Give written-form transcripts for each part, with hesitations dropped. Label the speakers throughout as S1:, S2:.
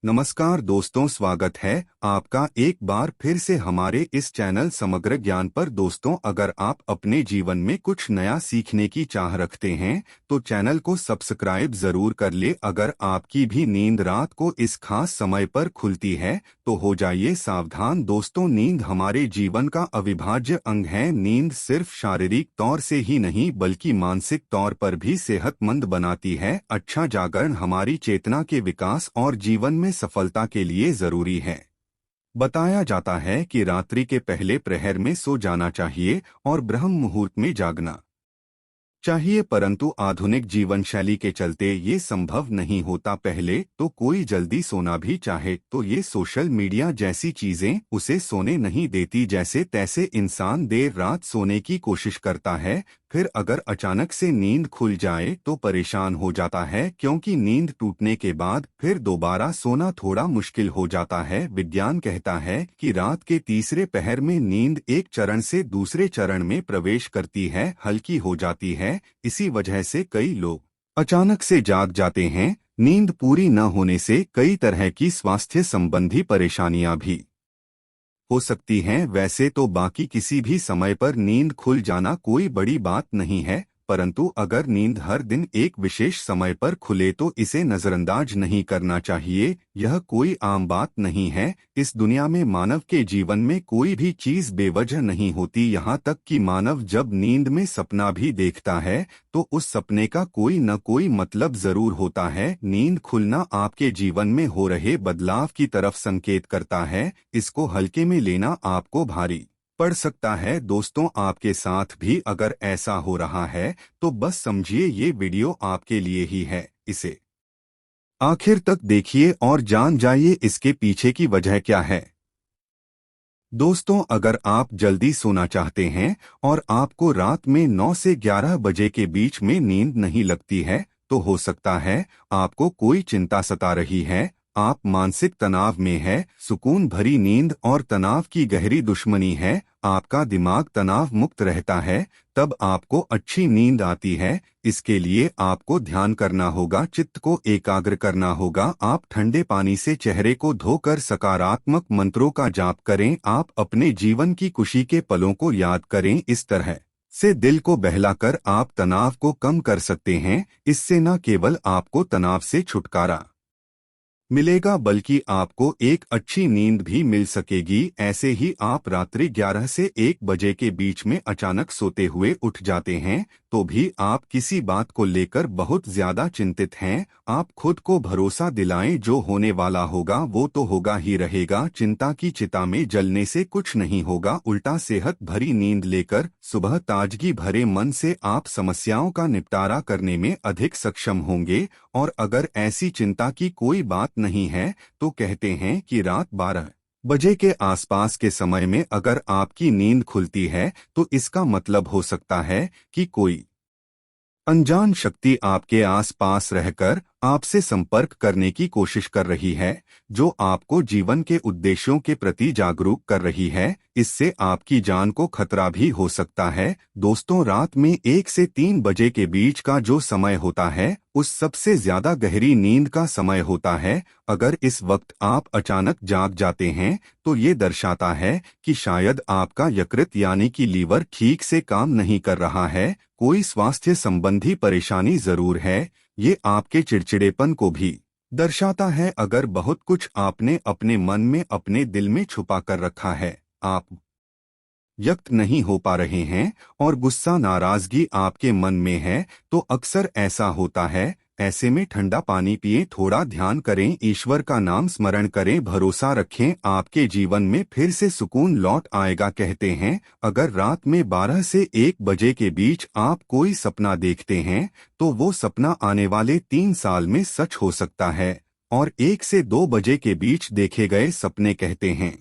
S1: नमस्कार दोस्तों, स्वागत है आपका एक बार फिर से हमारे इस चैनल समग्र ज्ञान पर। दोस्तों, अगर आप अपने जीवन में कुछ नया सीखने की चाह रखते हैं तो चैनल को सब्सक्राइब जरूर कर ले। अगर आपकी भी नींद रात को इस खास समय पर खुलती है तो हो जाइए सावधान। दोस्तों, नींद हमारे जीवन का अविभाज्य अंग है। नींद सिर्फ शारीरिक तौर से ही नहीं बल्कि मानसिक तौर पर भी सेहतमंद बनाती है। अच्छा जागरण हमारी चेतना के विकास और जीवन में सफलता के लिए जरूरी है। बताया जाता है कि रात्रि के पहले प्रहर में सो जाना चाहिए और ब्रह्म मुहूर्त में जागना चाहिए, परंतु आधुनिक जीवन शैली के चलते ये संभव नहीं होता। पहले तो कोई जल्दी सोना भी चाहे तो ये सोशल मीडिया जैसी चीजें उसे सोने नहीं देती। जैसे तैसे इंसान देर रात सोने की कोशिश करता है, फिर अगर अचानक से नींद खुल जाए तो परेशान हो जाता है, क्योंकि नींद टूटने के बाद फिर दोबारा सोना थोड़ा मुश्किल हो जाता है। विज्ञान कहता है कि रात के तीसरे पहर में नींद एक चरण से दूसरे चरण में प्रवेश करती है, हल्की हो जाती है। इसी वजह से कई लोग अचानक से जाग जाते हैं। नींद पूरी न होने से कई तरह की स्वास्थ्य संबंधी परेशानियां भी हो सकती हैं। वैसे तो बाकी किसी भी समय पर नींद खुल जाना कोई बड़ी बात नहीं है, परंतु अगर नींद हर दिन एक विशेष समय पर खुले तो इसे नजरअंदाज नहीं करना चाहिए। यह कोई आम बात नहीं है। इस दुनिया में मानव के जीवन में कोई भी चीज बेवजह नहीं होती। यहाँ तक कि मानव जब नींद में सपना भी देखता है तो उस सपने का कोई न कोई मतलब जरूर होता है। नींद खुलना आपके जीवन में हो रहे बदलाव की तरफ संकेत करता है। इसको हल्के में लेना आपको भारी पड़ सकता है। दोस्तों, आपके साथ भी अगर ऐसा हो रहा है तो बस समझिए ये वीडियो आपके लिए ही है। इसे आखिर तक देखिए और जान जाइए इसके पीछे की वजह क्या है। दोस्तों, अगर आप जल्दी सोना चाहते हैं और आपको रात में 9 से 11 बजे के बीच में नींद नहीं लगती है तो हो सकता है आपको कोई चिंता सता रही है। आप मानसिक तनाव में है। सुकून भरी नींद और तनाव की गहरी दुश्मनी है। आपका दिमाग तनाव मुक्त रहता है तब आपको अच्छी नींद आती है। इसके लिए आपको ध्यान करना होगा, चित्त को एकाग्र करना होगा। आप ठंडे पानी से चेहरे को धोकर सकारात्मक मंत्रों का जाप करें। आप अपने जीवन की खुशी के पलों को याद करें। इस तरह से दिल को बहलाकर आप तनाव को कम कर सकते हैं। इससे न केवल आपको तनाव से छुटकारा मिलेगा बल्कि आपको एक अच्छी नींद भी मिल सकेगी। ऐसे ही आप रात्रि 11 से 1 बजे के बीच में अचानक सोते हुए उठ जाते हैं तो भी आप किसी बात को लेकर बहुत ज्यादा चिंतित हैं। आप खुद को भरोसा दिलाएं, जो होने वाला होगा वो तो होगा ही रहेगा। चिंता की चिता में जलने से कुछ नहीं होगा, उल्टा सेहत भरी नींद लेकर सुबह ताजगी भरे मन से आप समस्याओं का निपटारा करने में अधिक सक्षम होंगे। और अगर ऐसी चिंता की कोई बात नहीं है तो कहते हैं कि रात 12 बजे के आसपास के समय में अगर आपकी नींद खुलती है तो इसका मतलब हो सकता है कि कोई अनजान शक्ति आपके आसपास रहकर आपसे संपर्क करने की कोशिश कर रही है, जो आपको जीवन के उद्देश्यों के प्रति जागरूक कर रही है। इससे आपकी जान को खतरा भी हो सकता है। दोस्तों, रात में 1 से 3 बजे के बीच का जो समय होता है उस सबसे ज्यादा गहरी नींद का समय होता है। अगर इस वक्त आप अचानक जाग जाते हैं तो ये दर्शाता है कि शायद आपका यकृत यानी कि लीवर ठीक से काम नहीं कर रहा है। कोई स्वास्थ्य संबंधी परेशानी जरूर है। ये आपके चिड़चिड़ेपन को भी दर्शाता है। अगर बहुत कुछ आपने अपने मन में अपने दिल में छुपा कर रखा है, आप व्यक्त नहीं हो पा रहे हैं और गुस्सा नाराजगी आपके मन में है तो अक्सर ऐसा होता है। ऐसे में ठंडा पानी पिएं, थोड़ा ध्यान करें, ईश्वर का नाम स्मरण करें, भरोसा रखें, आपके जीवन में फिर से सुकून लौट आएगा। कहते हैं अगर रात में 12 से 1 बजे के बीच आप कोई सपना देखते हैं तो वो सपना आने वाले 3 साल में सच हो सकता है। और 1 से 2 बजे के बीच देखे गए सपने कहते हैं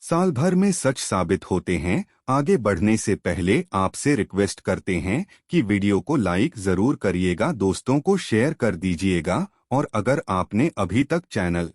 S1: साल भर में सच साबित होते हैं। आगे बढ़ने से पहले आपसे रिक्वेस्ट करते हैं कि वीडियो को लाइक जरूर करिएगा, दोस्तों को शेयर कर दीजिएगा और अगर आपने अभी तक चैनल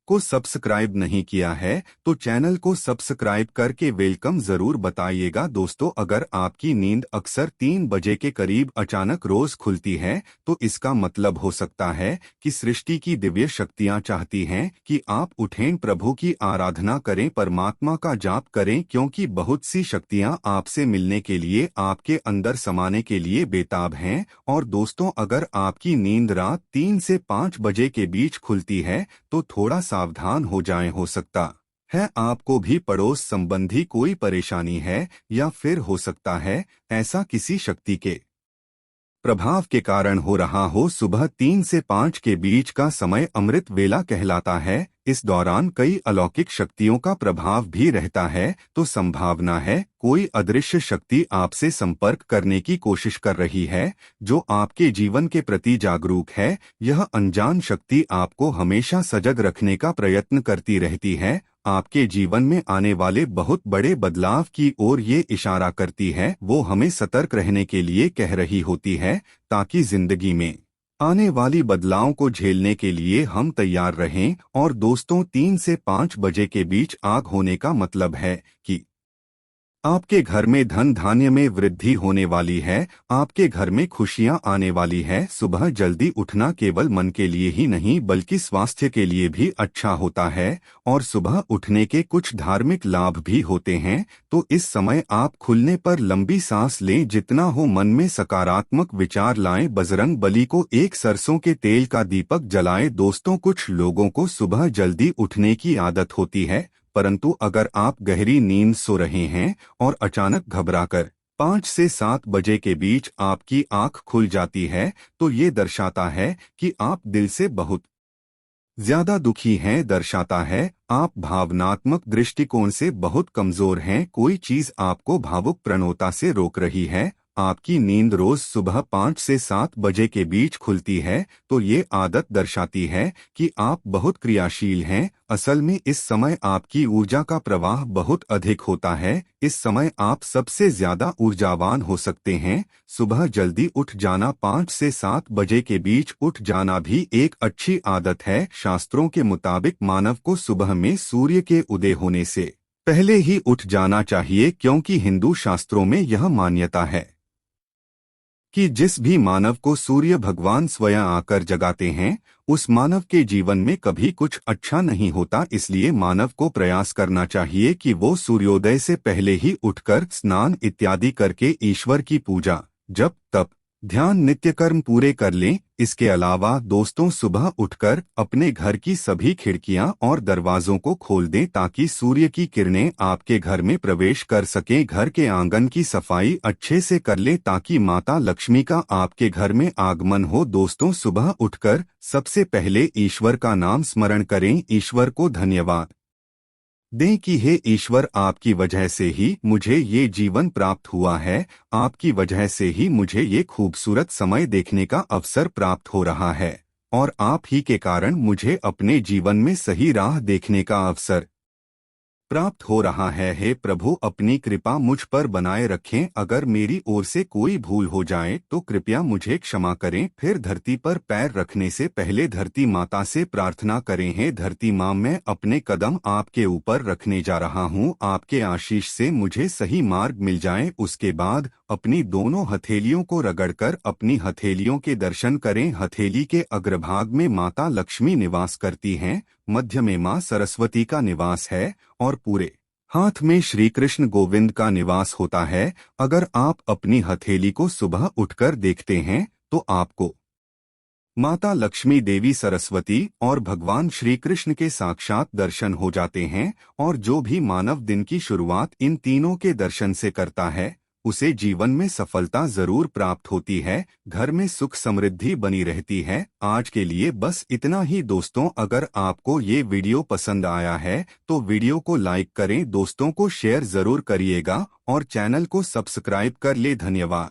S1: को सब्सक्राइब नहीं किया है तो चैनल को सब्सक्राइब करके वेलकम जरूर बताइएगा। दोस्तों, अगर आपकी नींद अक्सर 3 बजे के करीब अचानक रोज खुलती है तो इसका मतलब हो सकता है कि सृष्टि की दिव्य शक्तियां चाहती हैं कि आप उठें, प्रभु की आराधना करें, परमात्मा का जाप करें, क्योंकि बहुत सी शक्तियां आपसे मिलने के लिए, आपके अंदर समाने के लिए बेताब हैं। और दोस्तों, अगर आपकी नींद रात 3 से 5 बजे के बीच खुलती है तो थोड़ा सावधान हो जाएं। हो सकता है आपको भी पड़ोस संबंधी कोई परेशानी है, या फिर हो सकता है ऐसा किसी शक्ति के प्रभाव के कारण हो रहा हो। सुबह 3 से 5 के बीच का समय अमृत वेला कहलाता है। इस दौरान कई अलौकिक शक्तियों का प्रभाव भी रहता है, तो संभावना है कोई अदृश्य शक्ति आपसे संपर्क करने की कोशिश कर रही है, जो आपके जीवन के प्रति जागरूक है। यह अनजान शक्ति आपको हमेशा सजग रखने का प्रयत्न करती रहती है, आपके जीवन में आने वाले बहुत बड़े बदलाव की ओर ये इशारा करती है। वो हमें सतर्क रहने के लिए कह रही होती है, ताकि जिंदगी में आने वाली बदलाव को झेलने के लिए हम तैयार रहें। और दोस्तों, 3 से 5 बजे के बीच आग होने का मतलब है कि आपके घर में धन धान्य में वृद्धि होने वाली है, आपके घर में खुशियां आने वाली है। सुबह जल्दी उठना केवल मन के लिए ही नहीं बल्कि स्वास्थ्य के लिए भी अच्छा होता है, और सुबह उठने के कुछ धार्मिक लाभ भी होते हैं। तो इस समय आप खुलने पर लंबी सांस लें, जितना हो मन में सकारात्मक विचार लाएं, बजरंग बली को एक सरसों के तेल का दीपक जलाएं। दोस्तों, कुछ लोगों को सुबह जल्दी उठने की आदत होती है, परंतु अगर आप गहरी नींद सो रहे हैं और अचानक घबराकर 5 से 7 बजे के बीच आपकी आंख खुल जाती है, तो ये दर्शाता है कि आप दिल से बहुत ज्यादा दुखी हैं। दर्शाता है आप भावनात्मक दृष्टिकोण से बहुत कमजोर हैं, कोई चीज आपको भावुक प्रवणता से रोक रही है। आपकी नींद रोज सुबह 5 से 7 बजे के बीच खुलती है, तो ये आदत दर्शाती है कि आप बहुत क्रियाशील हैं। असल में इस समय आपकी ऊर्जा का प्रवाह बहुत अधिक होता है, इस समय आप सबसे ज्यादा ऊर्जावान हो सकते हैं। सुबह जल्दी उठ जाना, 5 से 7 बजे के बीच उठ जाना भी एक अच्छी आदत है। शास्त्रों के मुताबिक मानव को सुबह में सूर्य के उदय होने से पहले ही उठ जाना चाहिए, क्योंकि हिंदू शास्त्रों में यह मान्यता है कि जिस भी मानव को सूर्य भगवान स्वयं आकर जगाते हैं, उस मानव के जीवन में कभी कुछ अच्छा नहीं होता। इसलिए मानव को प्रयास करना चाहिए कि वो सूर्योदय से पहले ही उठकर स्नान इत्यादि करके ईश्वर की पूजा, जप, तप, ध्यान, नित्य कर्म पूरे कर लें। इसके अलावा दोस्तों, सुबह उठकर अपने घर की सभी खिड़कियां और दरवाजों को खोल दें, ताकि सूर्य की किरणें आपके घर में प्रवेश कर सकें। घर के आंगन की सफाई अच्छे से कर लें, ताकि माता लक्ष्मी का आपके घर में आगमन हो। दोस्तों, सुबह उठकर सबसे पहले ईश्वर का नाम स्मरण करें, ईश्वर को धन्यवाद दें कि हे ईश्वर, आपकी वजह से ही मुझे ये जीवन प्राप्त हुआ है, आपकी वजह से ही मुझे ये खूबसूरत समय देखने का अवसर प्राप्त हो रहा है, और आप ही के कारण मुझे अपने जीवन में सही राह देखने का अवसर प्राप्त हो रहा है। हे प्रभु, अपनी कृपा मुझ पर बनाए रखें। अगर मेरी ओर से कोई भूल हो जाए तो कृपया मुझे क्षमा करें। फिर धरती पर पैर रखने से पहले धरती माता से प्रार्थना करें, हे धरती माँ, मैं अपने कदम आपके ऊपर रखने जा रहा हूँ, आपके आशीष से मुझे सही मार्ग मिल जाए। उसके बाद अपनी दोनों हथेलियों को रगड़कर अपनी हथेलियों के दर्शन करें। हथेली के अग्रभाग में माता लक्ष्मी निवास करती हैं, मध्य में माँ सरस्वती का निवास है, और पूरे हाथ में श्री कृष्ण गोविंद का निवास होता है। अगर आप अपनी हथेली को सुबह उठकर देखते हैं तो आपको माता लक्ष्मी, देवी सरस्वती और भगवान श्री कृष्ण के साक्षात दर्शन हो जाते हैं। और जो भी मानव दिन की शुरुआत इन तीनों के दर्शन से करता है, उसे जीवन में सफलता जरूर प्राप्त होती है, घर में सुख समृद्धि बनी रहती है। आज के लिए बस इतना ही दोस्तों। अगर आपको ये वीडियो पसंद आया है तो वीडियो को लाइक करें, दोस्तों को शेयर जरूर करिएगा और चैनल को सब्सक्राइब कर ले। धन्यवाद।